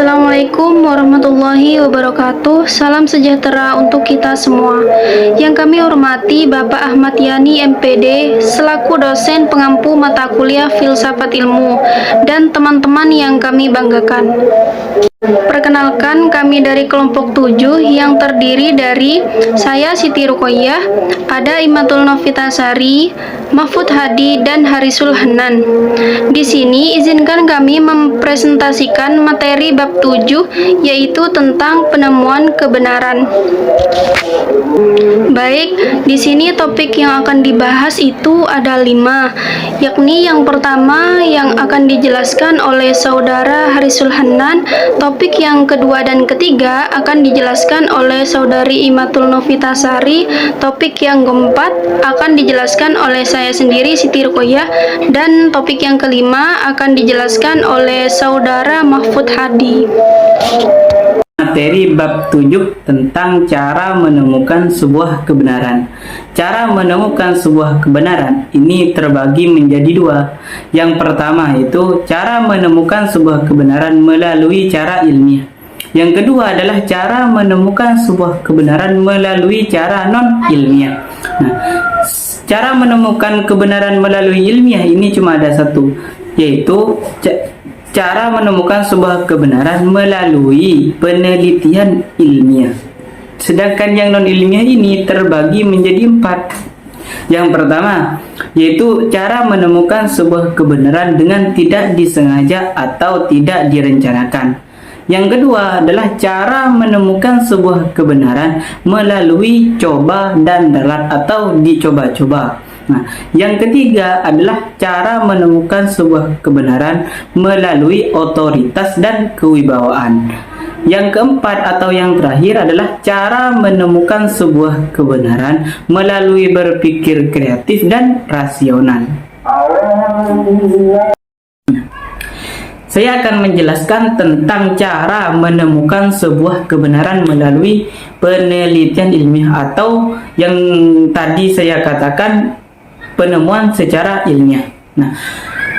Assalamualaikum warahmatullahi wabarakatuh. Salam sejahtera untuk kita semua. Yang kami hormati Bapak Ahmad Yani MPD selaku dosen pengampu mata kuliah Filsafat Ilmu dan teman-teman yang kami banggakan. Perkenalkan, kami dari kelompok 7 yang terdiri dari saya Siti Ruqayyah, ada Imatul Novitasari, Mahfud Hadi, dan Harisul Hanan. Di sini izinkan kami mempresentasikan materi bab 7 yaitu tentang penemuan kebenaran. Baik, di sini topik yang akan dibahas itu ada 5, yakni yang pertama yang akan dijelaskan oleh saudara Harisul Hanan. Topik yang kedua dan ketiga akan dijelaskan oleh saudari Imatul Novitasari. Topik yang keempat akan dijelaskan oleh saya sendiri Siti Ruqayyah, dan topik yang kelima akan dijelaskan oleh saudara Mahfud Hadi. Materi bab 7 tentang cara menemukan sebuah kebenaran. Cara menemukan sebuah kebenaran ini terbagi menjadi 2. Yang pertama itu cara menemukan sebuah kebenaran melalui cara ilmiah. Yang kedua adalah cara menemukan sebuah kebenaran melalui cara non-ilmiah. Nah, cara menemukan kebenaran melalui ilmiah ini cuma ada satu, yaitu cara menemukan sebuah kebenaran melalui penelitian ilmiah. Sedangkan yang non-ilmiah ini terbagi menjadi 4. Yang pertama, yaitu cara menemukan sebuah kebenaran dengan tidak disengaja atau tidak direncanakan. Yang kedua adalah cara menemukan sebuah kebenaran melalui coba dan ralat atau dicoba-coba. Nah, yang ketiga adalah cara menemukan sebuah kebenaran melalui otoritas dan kewibawaan. Yang keempat atau yang terakhir adalah cara menemukan sebuah kebenaran melalui berpikir kreatif dan rasional. Saya akan menjelaskan tentang cara menemukan sebuah kebenaran melalui penelitian ilmiah atau yang tadi saya katakan penemuan secara ilmiah. Nah,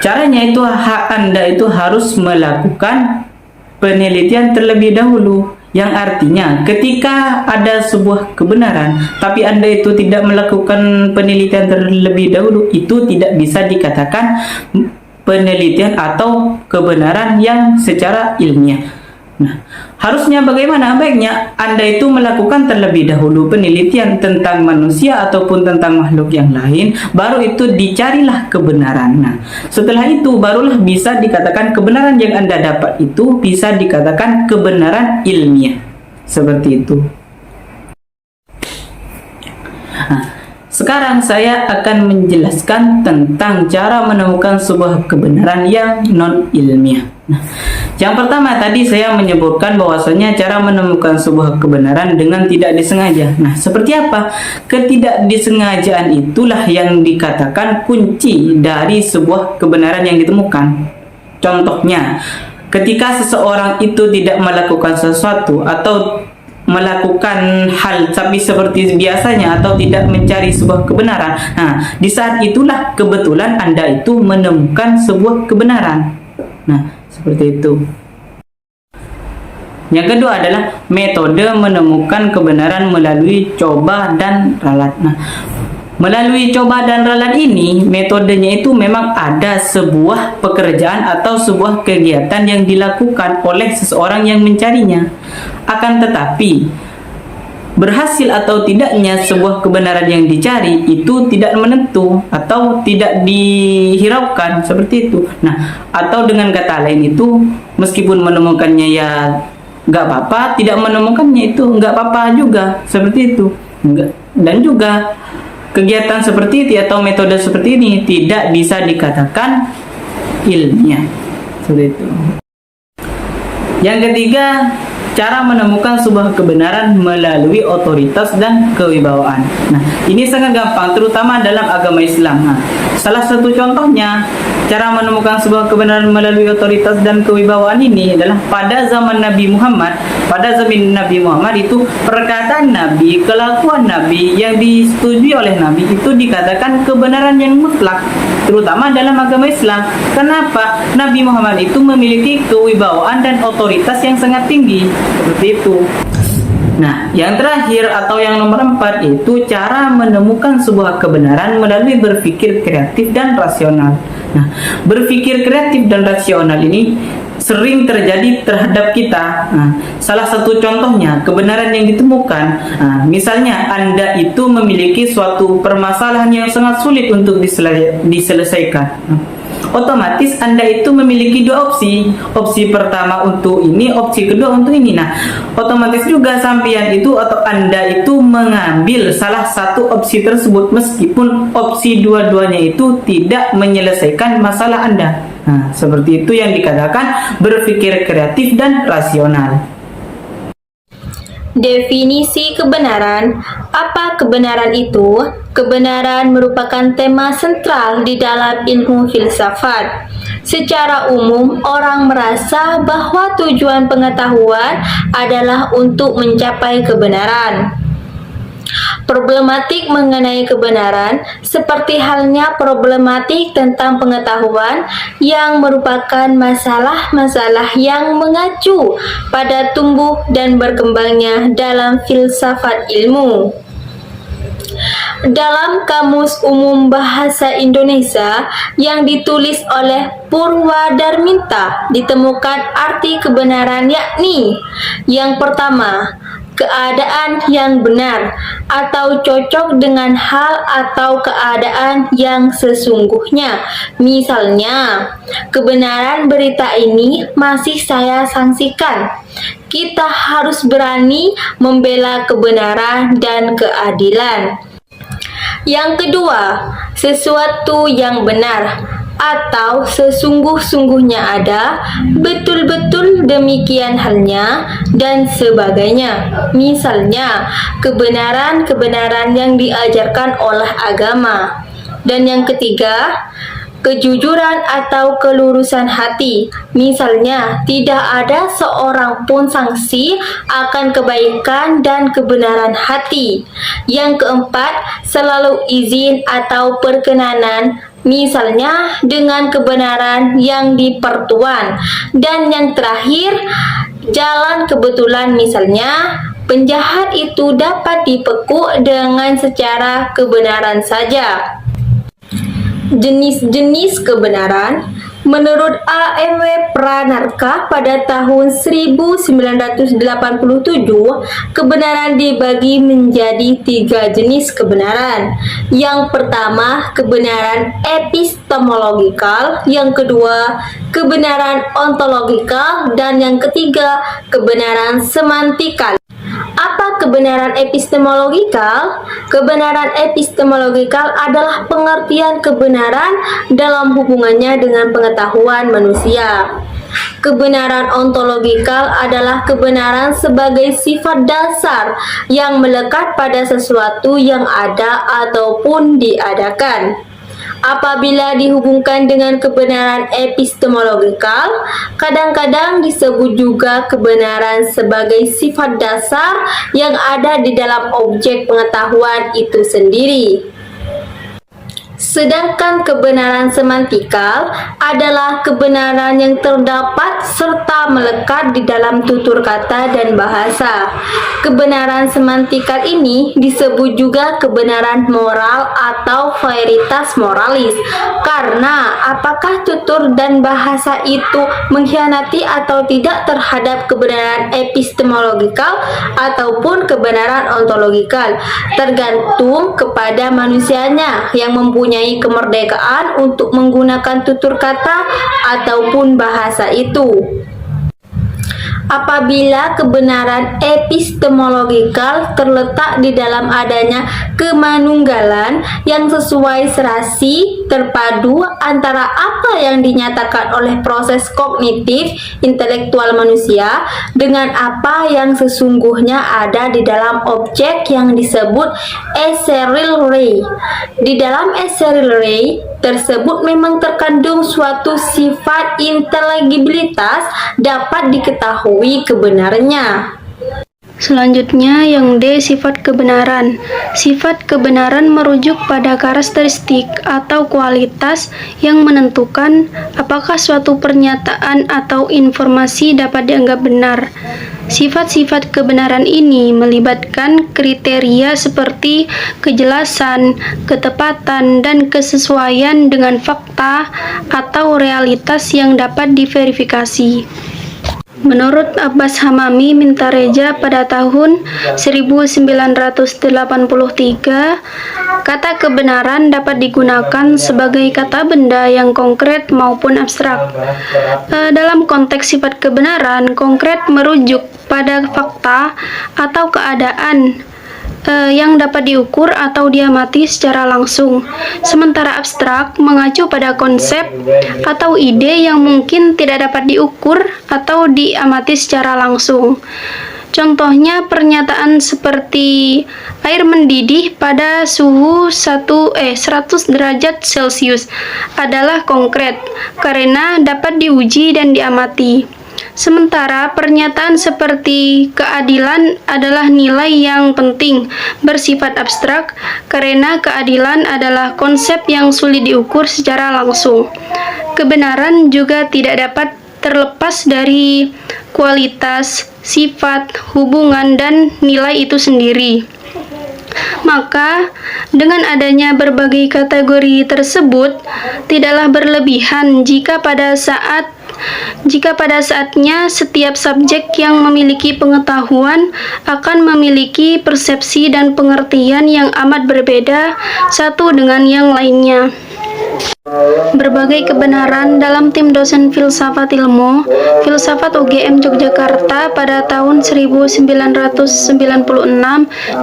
caranya itu Anda itu harus melakukan penelitian terlebih dahulu. Yang artinya ketika ada sebuah kebenaran tapi Anda itu tidak melakukan penelitian terlebih dahulu, itu tidak bisa dikatakan penelitian atau kebenaran yang secara ilmiah. Nah, harusnya bagaimana? Baiknya Anda itu melakukan terlebih dahulu penelitian tentang manusia ataupun tentang makhluk yang lain, baru itu dicarilah kebenaran. Nah, setelah itu barulah bisa dikatakan kebenaran yang Anda dapat itu bisa dikatakan kebenaran ilmiah. Seperti itu. Nah, sekarang saya akan menjelaskan tentang cara menemukan sebuah kebenaran yang non-ilmiah. Nah, yang pertama tadi saya menyebutkan bahwasanya cara menemukan sebuah kebenaran dengan tidak disengaja. Nah, seperti apa? Ketidakdisengajaan itulah yang dikatakan kunci dari sebuah kebenaran yang ditemukan. Contohnya, ketika seseorang itu tidak melakukan sesuatu atau melakukan hal tapi seperti biasanya atau tidak mencari sebuah kebenaran. Nah, di saat itulah kebetulan Anda itu menemukan sebuah kebenaran. Nah, seperti itu. Yang kedua adalah metode menemukan kebenaran melalui coba dan ralat. Nah, melalui coba dan ralat ini, metodenya itu memang ada sebuah pekerjaan atau sebuah kegiatan yang dilakukan oleh seseorang yang mencarinya. Akan tetapi, berhasil atau tidaknya sebuah kebenaran yang dicari itu tidak menentu atau tidak dihiraukan, seperti itu. Nah, atau dengan kata lain itu, meskipun menemukannya ya nggak apa-apa, tidak menemukannya itu nggak apa-apa juga, seperti itu. Dan juga kegiatan seperti itu atau metode seperti ini tidak bisa dikatakan ilmiah. Seperti itu. Yang ketiga, cara menemukan sebuah kebenaran melalui otoritas dan kewibawaan. Nah, ini sangat gampang, terutama dalam agama Islam. Nah, salah satu contohnya, cara menemukan sebuah kebenaran melalui otoritas dan kewibawaan ini adalah pada zaman Nabi Muhammad. Pada zaman Nabi Muhammad itu perkataan Nabi, kelakuan Nabi yang disetujui oleh Nabi itu dikatakan kebenaran yang mutlak, terutama dalam agama Islam. Kenapa? Nabi Muhammad itu memiliki kewibawaan dan otoritas yang sangat tinggi. Seperti itu. Nah, yang terakhir atau yang nomor 4 itu cara menemukan sebuah kebenaran melalui berpikir kreatif dan rasional. Nah, berpikir kreatif dan rasional ini sering terjadi terhadap kita. Nah, salah satu contohnya kebenaran yang ditemukan. Nah, misalnya Anda itu memiliki suatu permasalahan yang sangat sulit untuk diselesaikan. Nah, otomatis Anda itu memiliki dua opsi. Opsi pertama untuk ini, opsi kedua untuk ini. Nah, otomatis juga sampean itu atau Anda itu mengambil salah satu opsi tersebut meskipun opsi dua-duanya itu tidak menyelesaikan masalah Anda. Nah, seperti itu yang dikatakan berpikir kreatif dan rasional. Definisi kebenaran. Apa kebenaran itu? Kebenaran merupakan tema sentral di dalam ilmu filsafat. Secara umum, orang merasa bahwa tujuan pengetahuan adalah untuk mencapai kebenaran. Problematik mengenai kebenaran seperti halnya problematik tentang pengetahuan yang merupakan masalah-masalah yang mengacu pada tumbuh dan berkembangnya dalam filsafat ilmu. Dalam Kamus Umum Bahasa Indonesia yang ditulis oleh Purwadarminta ditemukan arti kebenaran yakni yang pertama, keadaan yang benar atau cocok dengan hal atau keadaan yang sesungguhnya. Misalnya, kebenaran berita ini masih saya saksikan. Kita harus berani membela kebenaran dan keadilan. Yang kedua, sesuatu yang benar atau sesungguh-sungguhnya ada, betul-betul demikian halnya, dan sebagainya. Misalnya, kebenaran-kebenaran yang diajarkan oleh agama. Dan yang ketiga, kejujuran atau kelurusan hati. Misalnya, tidak ada seorang pun sangsi akan kebaikan dan kebenaran hati. Yang keempat, selalu izin atau perkenanan. Misalnya dengan kebenaran yang dipertuan. Dan yang terakhir, jalan kebetulan. Misalnya, penjahat itu dapat dipekuk dengan secara kebenaran saja. Jenis-jenis kebenaran. Menurut A.M.W. Pranarka pada tahun 1987, kebenaran dibagi menjadi 3 jenis kebenaran. Yang pertama, kebenaran epistemologikal. Yang kedua, kebenaran ontologikal. Dan yang ketiga, kebenaran semantikal. Apa kebenaran epistemologikal? Kebenaran epistemologikal adalah pengertian kebenaran dalam hubungannya dengan pengetahuan manusia. Kebenaran ontologikal adalah kebenaran sebagai sifat dasar yang melekat pada sesuatu yang ada ataupun diadakan. Apabila dihubungkan dengan kebenaran epistemologikal, kadang-kadang disebut juga kebenaran sebagai sifat dasar yang ada di dalam objek pengetahuan itu sendiri. Sedangkan kebenaran semantikal adalah kebenaran yang terdapat serta melekat di dalam tutur kata dan bahasa. Kebenaran semantikal ini disebut juga kebenaran moral atau veritas moralis, karena apakah tutur dan bahasa itu mengkhianati atau tidak terhadap kebenaran epistemologikal ataupun kebenaran ontologikal, tergantung kepada manusianya yang mempunyai kemerdekaan untuk menggunakan tutur kata ataupun bahasa itu. apabila kebenaran epistemologikal terletak di dalam adanya kemanunggalan yang sesuai serasi terpadu antara apa yang dinyatakan oleh proses kognitif intelektual manusia dengan apa yang sesungguhnya ada di dalam objek yang disebut ethereal ray. Di dalam ethereal ray tersebut memang terkandung suatu sifat inteligibilitas dapat diketahui kebenarnya. Selanjutnya yang D, sifat kebenaran. Sifat kebenaran merujuk pada karakteristik atau kualitas yang menentukan apakah suatu pernyataan atau informasi dapat dianggap benar. Sifat-sifat kebenaran ini melibatkan kriteria seperti kejelasan, ketepatan, dan kesesuaian dengan fakta atau realitas yang dapat diverifikasi. Menurut Abbas Hamami Mintareja pada tahun 1983, kata kebenaran dapat digunakan sebagai kata benda yang konkret maupun abstrak. Dalam konteks sifat kebenaran, konkret merujuk pada fakta atau keadaan yang dapat diukur atau diamati secara langsung, sementara abstrak mengacu pada konsep atau ide yang mungkin tidak dapat diukur atau diamati secara langsung. Contohnya pernyataan seperti air mendidih pada suhu 100 derajat Celcius adalah konkret karena dapat diuji dan diamati. Sementara pernyataan seperti keadilan adalah nilai yang penting bersifat abstrak karena keadilan adalah konsep yang sulit diukur secara langsung. Kebenaran juga tidak dapat terlepas dari kualitas, sifat, hubungan, dan nilai itu sendiri. Maka, dengan adanya berbagai kategori tersebut, tidaklah berlebihan jika pada saatnya setiap subjek yang memiliki pengetahuan akan memiliki persepsi dan pengertian yang amat berbeda satu dengan yang lainnya. Berbagai kebenaran dalam tim dosen filsafat ilmu, filsafat UGM Yogyakarta pada tahun 1996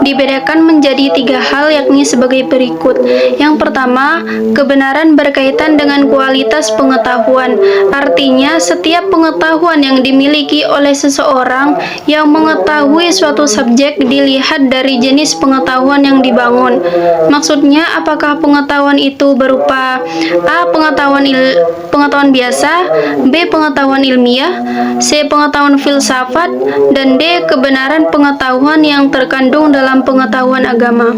dibedakan menjadi 3 hal, yakni sebagai berikut. Yang pertama, kebenaran berkaitan dengan kualitas pengetahuan. Artinya, setiap pengetahuan yang dimiliki oleh seseorang yang mengetahui suatu subjek dilihat dari jenis pengetahuan yang dibangun. Maksudnya, apakah pengetahuan itu berupa A. Pengetahuan biasa, B. Pengetahuan ilmiah, C. Pengetahuan filsafat, dan D. Kebenaran pengetahuan yang terkandung dalam pengetahuan agama.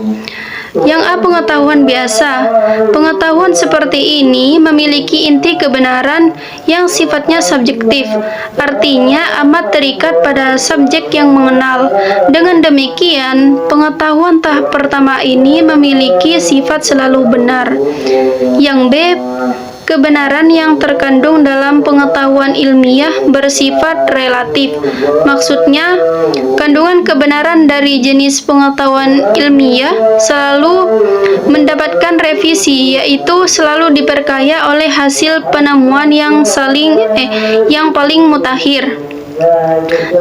Yang A. Pengetahuan biasa. Pengetahuan seperti ini memiliki inti kebenaran yang sifatnya subjektif, artinya amat terikat pada subjek yang mengenal. Dengan demikian, pengetahuan tahap pertama ini memiliki sifat selalu benar. Yang B. Kebenaran yang terkandung dalam pengetahuan ilmiah bersifat relatif. Maksudnya, kandungan kebenaran dari jenis pengetahuan ilmiah selalu mendapatkan revisi, yaitu selalu diperkaya oleh hasil penemuan yang paling mutakhir.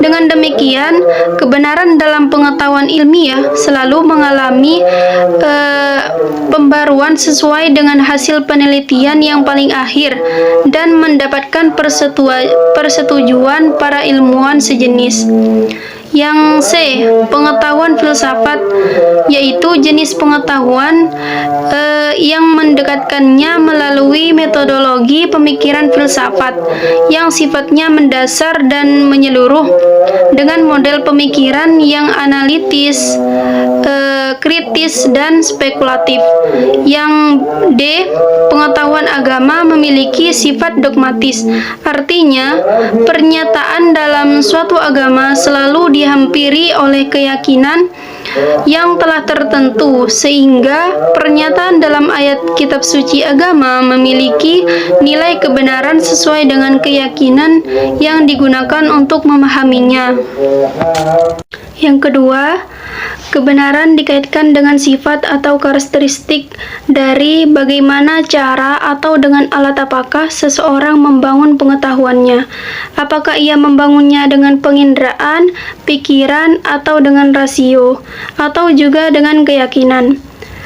Dengan demikian, kebenaran dalam pengetahuan ilmiah selalu mengalami pembaruan sesuai dengan hasil penelitian yang paling akhir dan mendapatkan persetujuan para ilmuwan sejenis. Yang C. Pengetahuan filsafat, yaitu jenis pengetahuan yang mendekatkannya melalui metodologi pemikiran filsafat yang sifatnya mendasar dan menyeluruh dengan model pemikiran yang analitis, kritis, dan spekulatif. Yang D. Pengetahuan agama memiliki sifat dogmatis, artinya pernyataan dalam suatu agama selalu dihampiri oleh keyakinan yang telah tertentu, sehingga pernyataan dalam ayat kitab suci agama memiliki nilai kebenaran sesuai dengan keyakinan yang digunakan untuk memahaminya. Yang kedua, kebenaran dikaitkan dengan sifat atau karakteristik dari bagaimana cara atau dengan alat apakah seseorang membangun pengetahuannya. Apakah ia membangunnya dengan penginderaan, pikiran, atau dengan rasio, atau juga dengan keyakinan.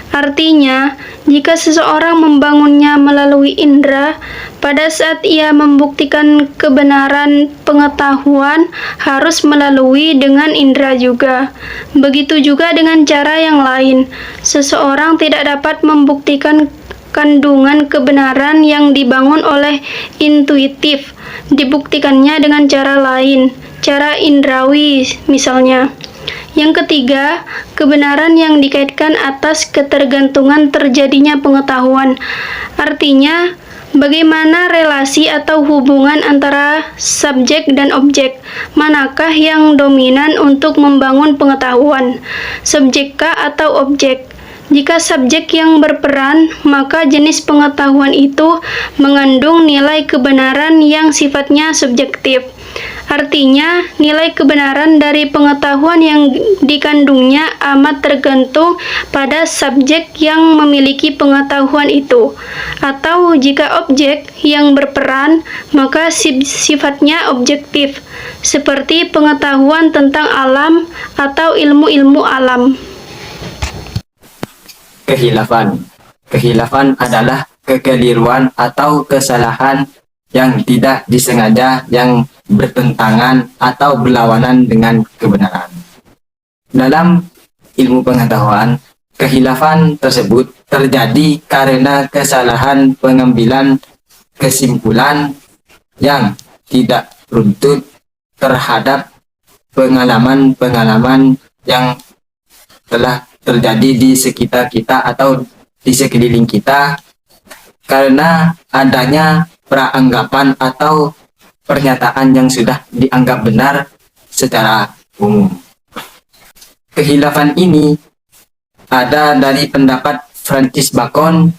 Artinya, jika seseorang membangunnya melalui indera, pada saat ia membuktikan kebenaran pengetahuan harus melalui dengan indera juga. Begitu juga dengan cara yang lain. Seseorang tidak dapat membuktikan kandungan kebenaran yang dibangun oleh intuitif, dibuktikannya dengan cara lain, cara indrawi misalnya. Yang ketiga, kebenaran yang dikaitkan atas ketergantungan terjadinya pengetahuan. Artinya, bagaimana relasi atau hubungan antara subjek dan objek? Manakah yang dominan untuk membangun pengetahuan? Subjekkah atau objek? Jika subjek yang berperan, maka jenis pengetahuan itu mengandung nilai kebenaran yang sifatnya subjektif. Artinya, nilai kebenaran dari pengetahuan yang dikandungnya amat tergantung pada subjek yang memiliki pengetahuan itu. Atau jika objek yang berperan, maka sifatnya objektif, seperti pengetahuan tentang alam atau ilmu-ilmu alam. Kehilafan. Kehilafan adalah kekeliruan atau kesalahan yang tidak disengaja yang bertentangan atau berlawanan dengan kebenaran. Dalam ilmu pengetahuan, kehilafan tersebut terjadi karena kesalahan pengambilan kesimpulan yang tidak runtut terhadap pengalaman-pengalaman yang telah terjadi di sekitar kita atau di sekeliling kita karena adanya praanggapan atau pernyataan yang sudah dianggap benar secara umum. Kehilafan ini ada dari pendapat Francis Bacon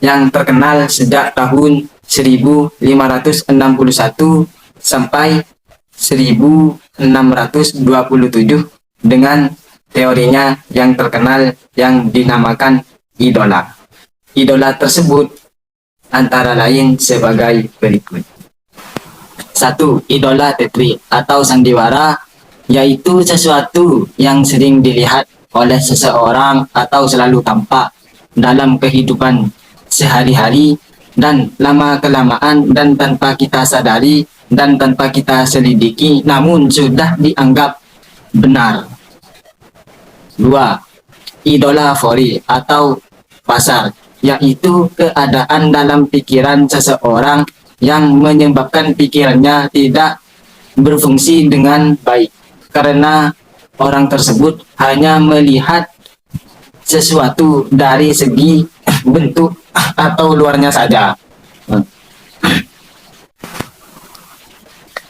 yang terkenal sejak tahun 1561 sampai 1627 dengan teorinya yang terkenal yang dinamakan idola. Idola tersebut antara lain sebagai berikut. 1. Idola tetri atau sandiwara, yaitu sesuatu yang sering dilihat oleh seseorang atau selalu tampak dalam kehidupan sehari-hari dan lama-kelamaan dan tanpa kita sadari dan tanpa kita selidiki namun sudah dianggap benar. 2. Idola fori atau pasar, yaitu keadaan dalam pikiran seseorang yang menyebabkan pikirannya tidak berfungsi dengan baik karena orang tersebut hanya melihat sesuatu dari segi bentuk atau luarnya saja.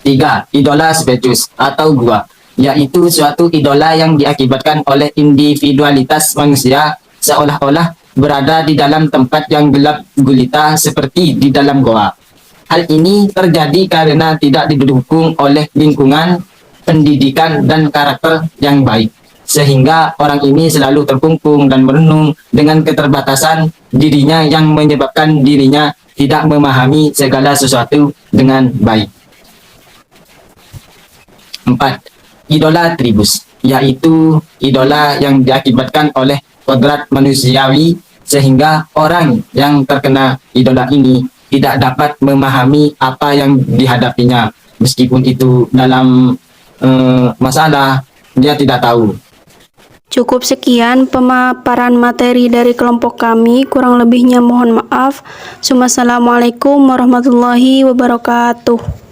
3. Idola spesius atau gua, yaitu suatu idola yang diakibatkan oleh individualitas manusia seolah-olah berada di dalam tempat yang gelap gulita seperti di dalam goa. Hal ini terjadi karena tidak didukung oleh lingkungan, pendidikan, dan karakter yang baik. Sehingga orang ini selalu terkungkung dan merenung dengan keterbatasan dirinya yang menyebabkan dirinya tidak memahami segala sesuatu dengan baik. 4. Idola tribus, yaitu idola yang diakibatkan oleh kodrat manusiawi sehingga orang yang terkena idola ini tidak dapat memahami apa yang dihadapinya, meskipun itu dalam masalah dia tidak tahu. Cukup sekian pemaparan materi dari kelompok kami, kurang lebihnya mohon maaf. Wassalamualaikum warahmatullahi wabarakatuh.